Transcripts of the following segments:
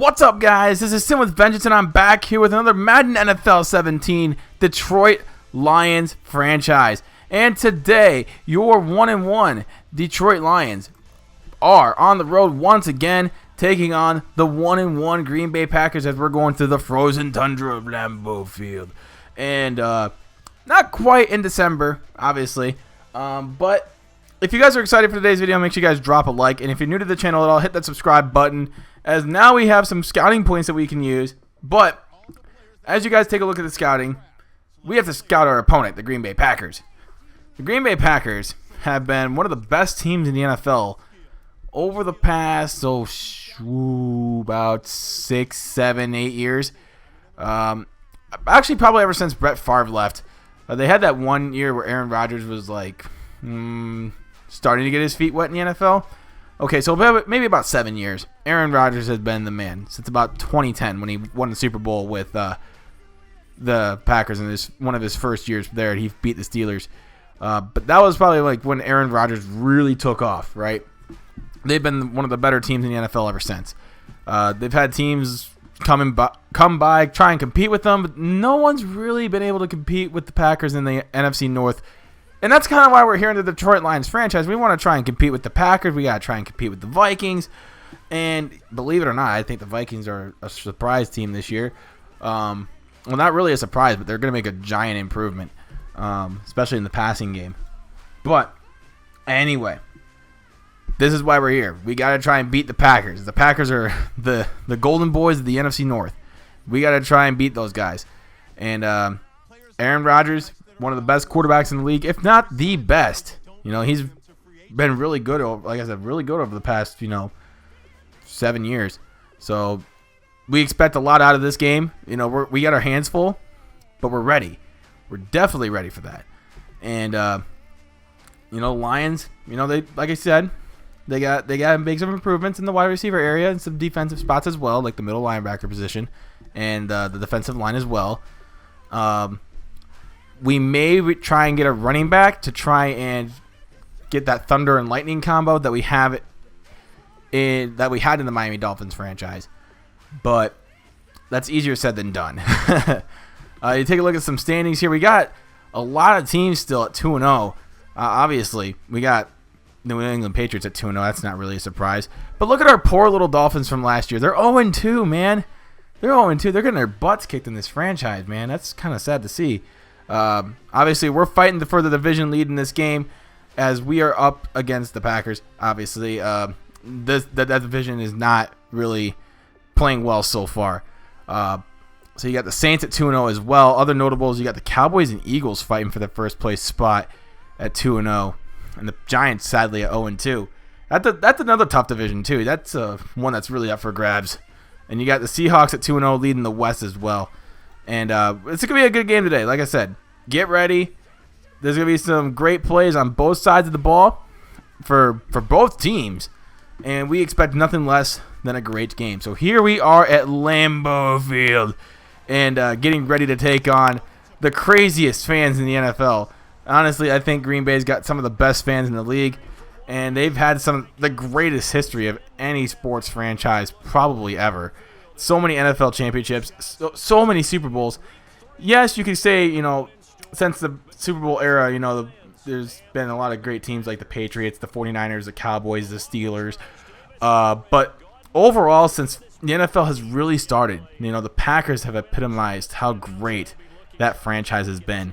What's up, guys? This is Sim with Vengeance, and I'm back here with another Madden NFL 17 Detroit Lions franchise. And today, your 1-1 Detroit Lions are on the road once again, taking on the 1-1 Green Bay Packers as we're going through the frozen tundra of Lambeau Field. And not quite in December, obviously, but if you guys are excited for today's video, make sure you guys drop a like. And if you're new to the channel at all, hit that subscribe button, as now we have some scouting points that we can use. But as you guys take a look at the scouting, we have to scout our opponent, the Green Bay Packers. The Green Bay Packers have been one of the best teams in the NFL over the past, about 6, 7, 8 years. Actually, probably ever since Brett Favre left. They had that one year where Aaron Rodgers was like starting to get his feet wet in the NFL. Okay, so maybe about 7 years. Aaron Rodgers has been the man since about 2010 when he won the Super Bowl with the Packers in one of his first years there. He beat the Steelers. But that was probably like when Aaron Rodgers really took off, right? They've been one of the better teams in the NFL ever since. They've had teams come by, try and compete with them, but no one's really been able to compete with the Packers in the NFC North. And that's kind of why we're here in the Detroit Lions franchise. We want to try and compete with the Packers. We got to try and compete with the Vikings. And believe it or not, I think the Vikings are a surprise team this year. Well, not really a surprise, but they're going to make a giant improvement, especially in the passing game. But anyway, this is why we're here. We got to try and beat the Packers. The Packers are the golden boys of the NFC North. We got to try and beat those guys. And Aaron Rodgers, one of the best quarterbacks in the league, if not the best. You know, he's been really good, like I said, really good over the past, 7 years. So we expect a lot out of this game. You know, we got our hands full, but we're ready. We're definitely ready for that. And Lions, they, like I said, they got to make some improvements in the wide receiver area and some defensive spots as well, like the middle linebacker position and the defensive line as well. We may try and get a running back to try and get that thunder and lightning combo that we had in the Miami Dolphins franchise, but that's easier said than done. You take a look at some standings here. We got a lot of teams still at 2-0. Obviously, we got New England Patriots at 2-0. That's not really a surprise. But look at our poor little Dolphins from last year. They're 0-2, man. They're 0-2. They're getting their butts kicked in this franchise, man. That's kind of sad to see. Obviously, we're fighting for the division lead in this game as we are up against the Packers. Obviously, that division is not really playing well so far. So you got the Saints at 2-0 as well. Other notables, you got the Cowboys and Eagles fighting for the first place spot at 2-0, and the Giants sadly at 0-2. That's another tough division too. That's one that's really up for grabs. And you got the Seahawks at 2-0 leading the West as well. And it's going to be a good game today. Like I said, get ready. There's going to be some great plays on both sides of the ball for both teams. And we expect nothing less than a great game. So here we are at Lambeau Field and getting ready to take on the craziest fans in the NFL. Honestly, I think Green Bay's got some of the best fans in the league. And they've had the greatest history of any sports franchise probably ever. So many NFL championships, so many Super Bowls. Yes, you could say, since the Super Bowl era, there's been a lot of great teams like the Patriots, the 49ers, the Cowboys, the Steelers. But overall, since the NFL has really started, the Packers have epitomized how great that franchise has been.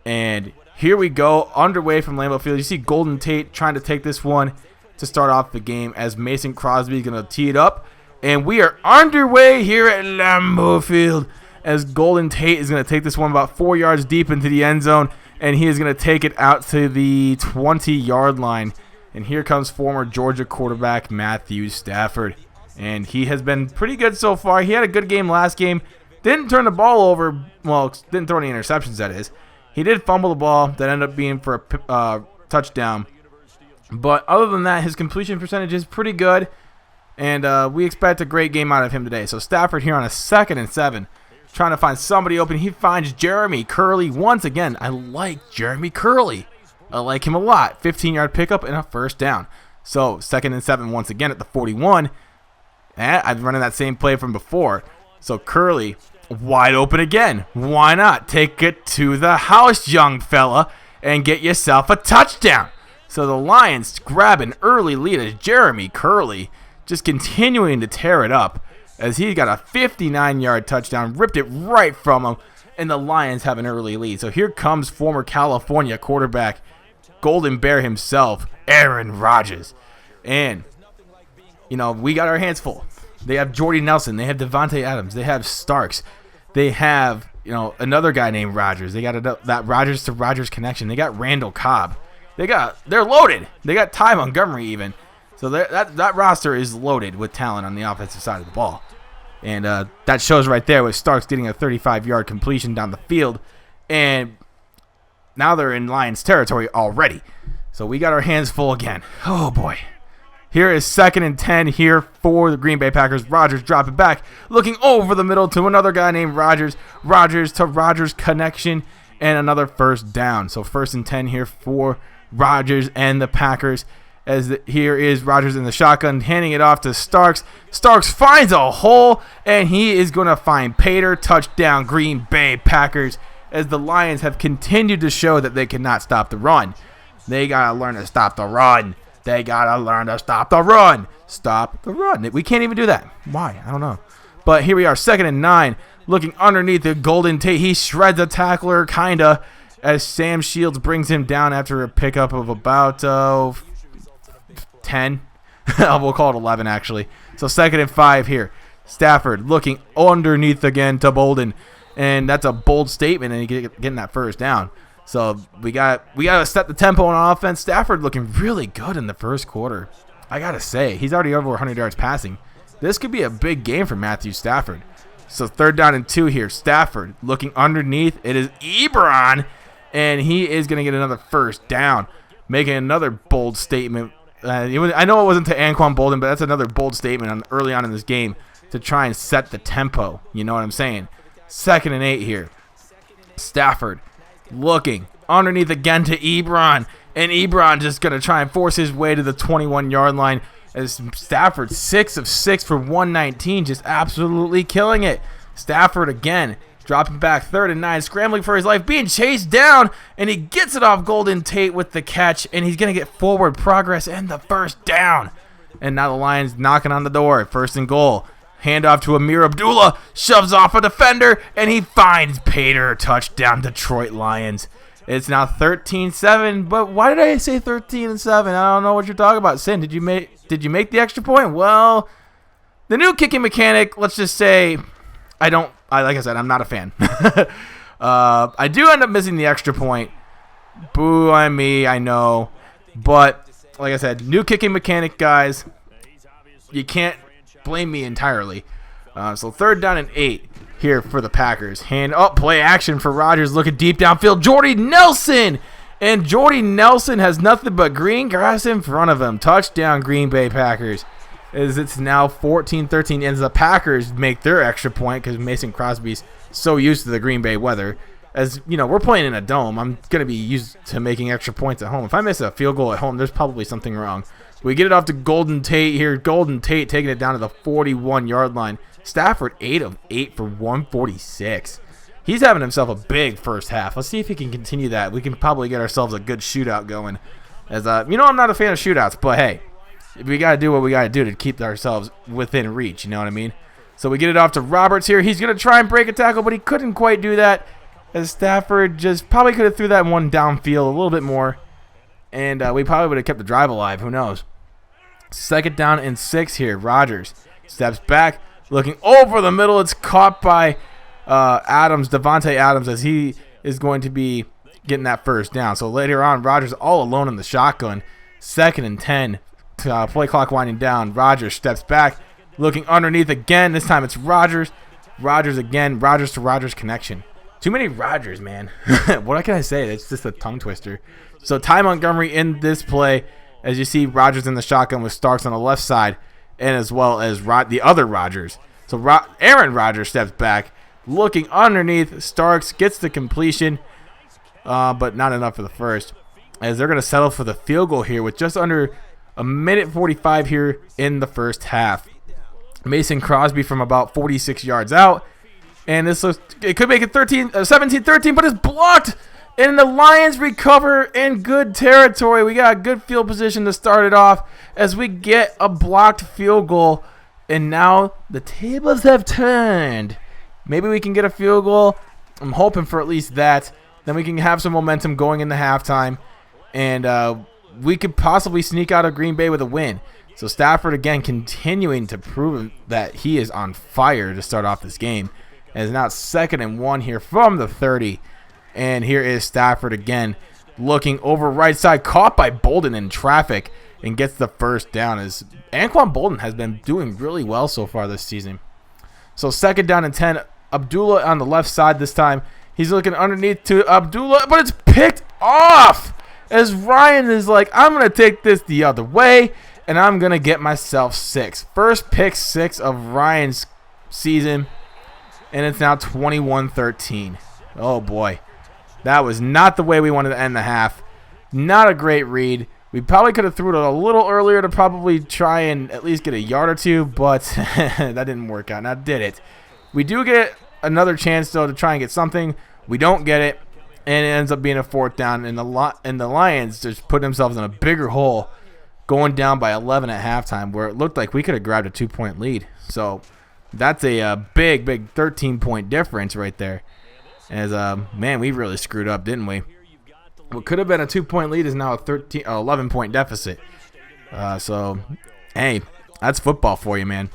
And here we go, underway from Lambeau Field. You see Golden Tate trying to take this one to start off the game as Mason Crosby is going to tee it up. And we are underway here at Lambeau Field as Golden Tate is going to take this one about 4 yards deep into the end zone. And he is going to take it out to the 20-yard line. And here comes former Georgia quarterback Matthew Stafford. And he has been pretty good so far. He had a good game last game. Didn't turn the ball over. Well, didn't throw any interceptions, that is. He did fumble the ball. That ended up being for a touchdown. But other than that, his completion percentage is pretty good. And we expect a great game out of him today. So Stafford here on a 2nd and 7. Trying to find somebody open. He finds Jeremy Curley once again. I like Jeremy Curley. I like him a lot. 15-yard pickup and a first down. So 2nd and 7 once again at the 41. And I'm running that same play from before. So Curley, wide open again. Why not? Take it to the house, young fella, and get yourself a touchdown. So the Lions grab an early lead as Jeremy Curley just continuing to tear it up as he got a 59-yard touchdown, ripped it right from him, and the Lions have an early lead. So here comes former California quarterback, Golden Bear himself, Aaron Rodgers. And, we got our hands full. They have Jordy Nelson. They have Devontae Adams. They have Starks. They have, another guy named Rodgers. They got that Rodgers to Rodgers connection. They got Randall Cobb. They're loaded. They got Ty Montgomery even. So that roster is loaded with talent on the offensive side of the ball. And that shows right there with Starks getting a 35-yard completion down the field. And now they're in Lions territory already. So we got our hands full again. Oh, boy. Here is 2nd and 10 here for the Green Bay Packers. Rodgers dropping back, looking over the middle to another guy named Rodgers. Rodgers to Rodgers connection and another first down. So 1st and 10 here for Rodgers and the Packers. Here is Rodgers in the shotgun, handing it off to Starks. Starks finds a hole, and he is going to find Pater. Touchdown, Green Bay Packers, as the Lions have continued to show that they cannot stop the run. They got to learn to stop the run. They got to learn to stop the run. Stop the run. We can't even do that. Why? I don't know. But here we are, 2nd and 9, looking underneath the Golden Tate. He shreds a tackler, kind of, as Sam Shields brings him down after a pickup of about 10. We'll call it 11, actually. So 2nd and 5 here. Stafford looking underneath again to Bolden. And that's a bold statement, and getting that first down. So we got to set the tempo on offense. Stafford looking really good in the first quarter. I got to say, he's already over 100 yards passing. This could be a big game for Matthew Stafford. So 3rd down and 2 here. Stafford looking underneath. It is Ebron, and he is going to get another first down, making another bold statement. I know it wasn't to Anquan Bolden, but that's another bold statement early on in this game to try and set the tempo. You know what I'm saying? 2nd and 8 here. Stafford looking underneath again to Ebron, and Ebron just going to try and force his way to the 21-yard line as Stafford 6 of 6 for 119, just absolutely killing it. Stafford again dropping back, 3rd and 9, scrambling for his life, being chased down, and he gets it off Golden Tate with the catch, and he's going to get forward progress and the first down. And now the Lions knocking on the door, 1st and goal. Handoff to Amir Abdullah, shoves off a defender, and he finds Pater. Touchdown, Detroit Lions. It's now 13-7, but why did I say 13-7? I don't know what you're talking about. Sin, did you make the extra point? Well, the new kicking mechanic, let's just say, like I said, I'm not a fan. I do end up missing the extra point. Boo on me, I know. But, like I said, new kicking mechanic, guys. You can't blame me entirely. So 3rd down and 8 here for the Packers. Hand up, play action for Rodgers. Looking deep downfield. Jordy Nelson! And Jordy Nelson has nothing but green grass in front of him. Touchdown, Green Bay Packers. As it's now 14-13, and the Packers make their extra point because Mason Crosby's so used to the Green Bay weather. As we're playing in a dome, I'm going to be used to making extra points at home. If I miss a field goal at home, there's probably something wrong. We get it off to Golden Tate here. Golden Tate taking it down to the 41-yard line. Stafford 8 of 8 for 146. He's having himself a big first half. Let's see if he can continue that. We can probably get ourselves a good shootout going. As I'm not a fan of shootouts, but hey, we got to do what we got to do to keep ourselves within reach. You know what I mean? So we get it off to Roberts here. He's going to try and break a tackle, but he couldn't quite do that. As Stafford just probably could have threw that one downfield a little bit more. And we probably would have kept the drive alive. Who knows? 2nd down and 6 here. Rodgers steps back, looking over the middle. It's caught by Devontae Adams, as he is going to be getting that first down. So later on, Rodgers all alone in the shotgun. 2nd and 10. Play clock winding down. Rodgers steps back, looking underneath again. This time it's Rodgers. Rodgers again. Rodgers to Rodgers connection. Too many Rodgers, man. What can I say? It's just a tongue twister. So Ty Montgomery in this play, as you see Rodgers in the shotgun with Starks on the left side, and as well as the other Rodgers. So Aaron Rodgers steps back, looking underneath. Starks gets the completion, but not enough for the first, as they're going to settle for the field goal here with just under a minute 45 here in the first half. Mason Crosby from about 46 yards out. And it could make it 17-13, but it's blocked. And the Lions recover in good territory. We got a good field position to start it off as we get a blocked field goal. And now the tables have turned. Maybe we can get a field goal. I'm hoping for at least that. Then we can have some momentum going into halftime. And we could possibly sneak out of Green Bay with a win. So Stafford, again, continuing to prove that he is on fire to start off this game. And it's now 2nd and 1 here from the 30. And here is Stafford again, looking over right side, caught by Bolden in traffic, and gets the first down. As Anquan Bolden has been doing really well so far this season. So 2nd down and 10. Abdullah on the left side this time. He's looking underneath to Abdullah, but it's picked off. As Ryan is like, I'm going to take this the other way, and I'm going to get myself 6. First pick 6 of Ryan's season. And it's now 21-13. Oh, boy. That was not the way we wanted to end the half. Not a great read. We probably could have threw it a little earlier to probably try and at least get a yard or two, but that didn't work out. Now, did it? We do get another chance, though, to try and get something. We don't get it, and it ends up being a 4th down. And the Lions just put themselves in a bigger hole, going down by 11 at halftime, where it looked like we could have grabbed a 2-point lead. So that's a big 13-point difference right there. As man, we really screwed up, didn't we? What could have been a 2-point lead is now a 11-point deficit. So, hey, that's football for you, man.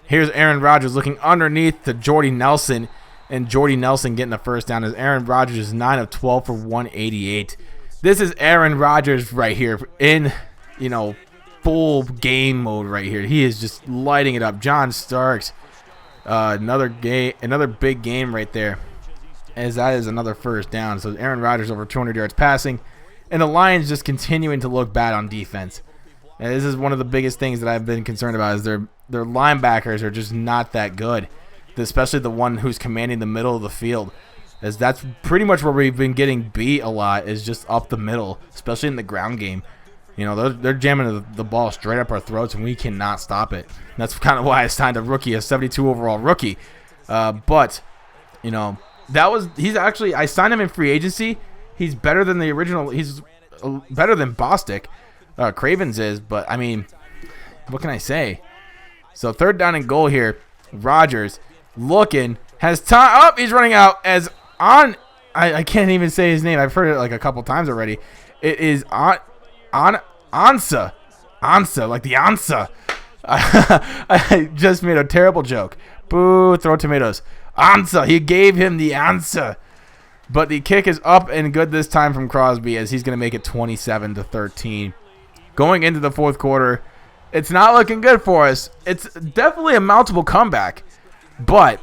Here's Aaron Rodgers looking underneath to Jordy Nelson, and Jordy Nelson getting the first down as Aaron Rodgers is 9 of 12 for 188. This is Aaron Rodgers right here in, full game mode right here. He is just lighting it up. John Starks. Another big game right there, as that is another first down. So Aaron Rodgers over 200 yards passing, and the Lions just continuing to look bad on defense. And this is one of the biggest things that I've been concerned about is their linebackers are just not that good, especially the one who's commanding the middle of the field, as that's pretty much where we've been getting beat a lot, is just up the middle, especially in the ground game. They're jamming the ball straight up our throats, and we cannot stop it. That's kind of why I signed a 72 overall rookie. But I signed him in free agency. He's better than the original. He's better than Bostic. Cravens is, but I mean, what can I say? So 3rd down and goal here. Rodgers looking, has time. Oh, he's running out as on. I can't even say his name. I've heard it like a couple times already. It is Ansa, like the Ansa. I just made a terrible joke. Boo, throw tomatoes. Ansa, he gave him the answer. But the kick is up and good this time from Crosby, as he's going to make it 27-13. Going into the 4th quarter, it's not looking good for us. It's definitely a mountable comeback, but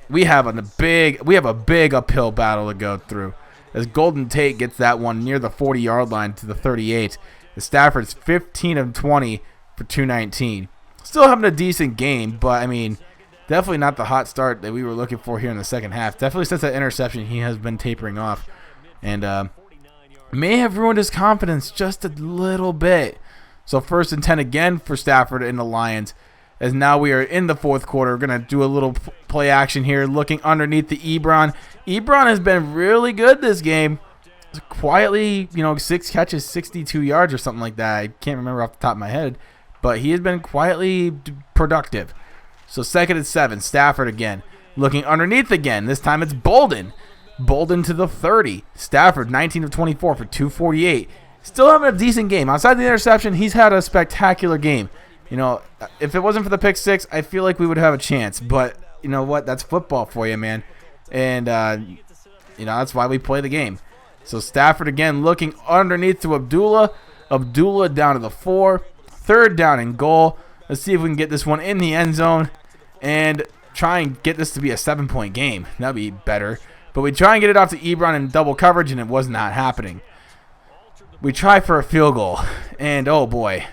we have a big uphill battle to go through, as Golden Tate gets that one near the 40-yard line to the 38. Stafford's 15 of 20 for 219. Still having a decent game, but I mean, definitely not the hot start that we were looking for here in the second half. Definitely since that interception, he has been tapering off, and may have ruined his confidence just a little bit. So 1st and 10 again for Stafford and the Lions, as now we are in the 4th quarter. We're going to do a little play action here, looking underneath the Ebron. Ebron has been really good this game. Quietly, 6 catches, 62 yards or something like that. I can't remember off the top of my head, but he has been quietly productive. So 2nd and 7, Stafford again, looking underneath again. This time it's Bolden. Bolden to the 30. Stafford 19 of 24 for 248. Still having a decent game. Outside the interception, he's had a spectacular game. If it wasn't for the pick 6, I feel like we would have a chance. But you know what? That's football for you, man. And that's why we play the game. So Stafford again looking underneath to Abdullah. Abdullah down to the 4. 3rd down and goal. Let's see if we can get this one in the end zone and try and get this to be a 7-point game. That'd be better. But we try and get it off to Ebron in double coverage, and it was not happening. We try for a field goal, and oh boy.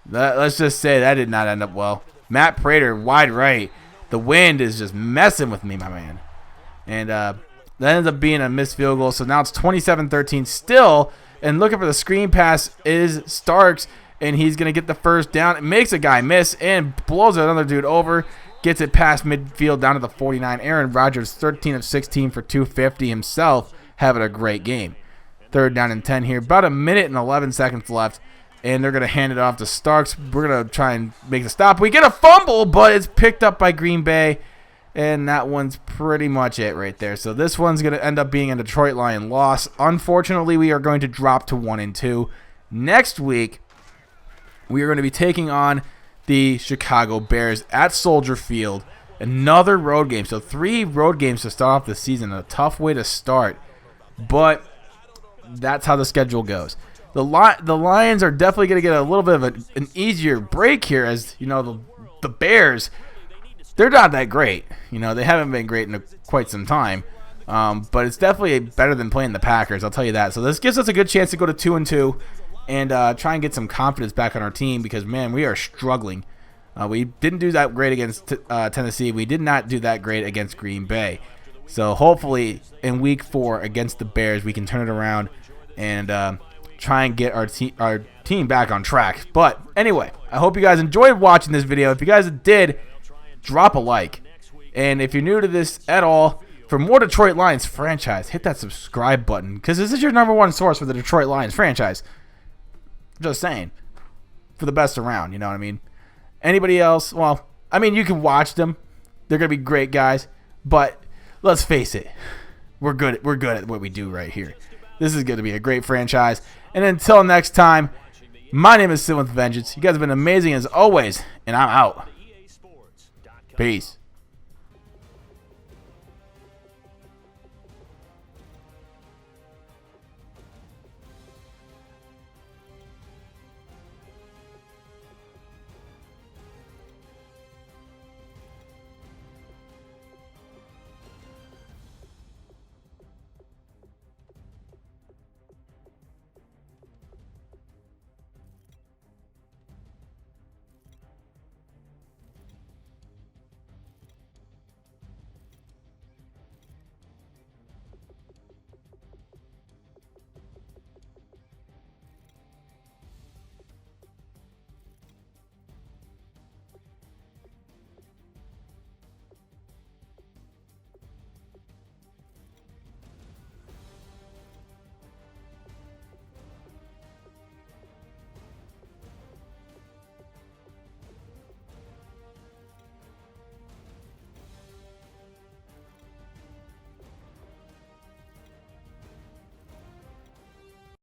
Let's just say that did not end up well. Matt Prater, wide right. The wind is just messing with me, my man. And that ends up being a missed field goal. So now it's 27-13 still. And looking for the screen pass is Starks. and he's going to get the first down. It makes a guy miss and blows another dude over. Gets it past midfield down to the 49. Aaron Rodgers, 13 of 16 for 250 himself, having a great game. 3rd down and 10 here. About a minute and 11 seconds left, and they're going to hand it off to Starks. We're going to try and make the stop. We get a fumble, but it's picked up by Green Bay, and that one's pretty much it right there. So this one's going to end up being a Detroit Lion loss. Unfortunately, we are going to drop to 1-2. Next week, we are going to be taking on the Chicago Bears at Soldier Field. Another road game. So 3 road games to start off the season. A tough way to start, but that's how the schedule goes. The Lions are definitely going to get a little bit of an easier break here, as you know, the Bears, they're not that great. You know, they haven't been great in quite some time, but it's definitely better than playing the Packers, I'll tell you that. So this gives us a good chance to go to 2-2 and try and get some confidence back on our team, because, man, we are struggling. We didn't do that great against Tennessee. We did not do that great against Green Bay. So hopefully in week 4 against the Bears, we can turn it around and try and get our team back on track. But anyway, I hope you guys enjoyed watching this video. If you guys did, drop a like. And if you're new to this at all, for more Detroit Lions franchise, hit that subscribe button, because this is your #1 source for the Detroit Lions franchise. Just saying. For the best around, you know what I mean? Anybody else? Well, I mean, you can watch them. They're going to be great guys. But let's face it. We're good at what we do right here. This is going to be a great franchise. And until next time, my name is Sin with Vengeance. You guys have been amazing as always. And I'm out. Peace.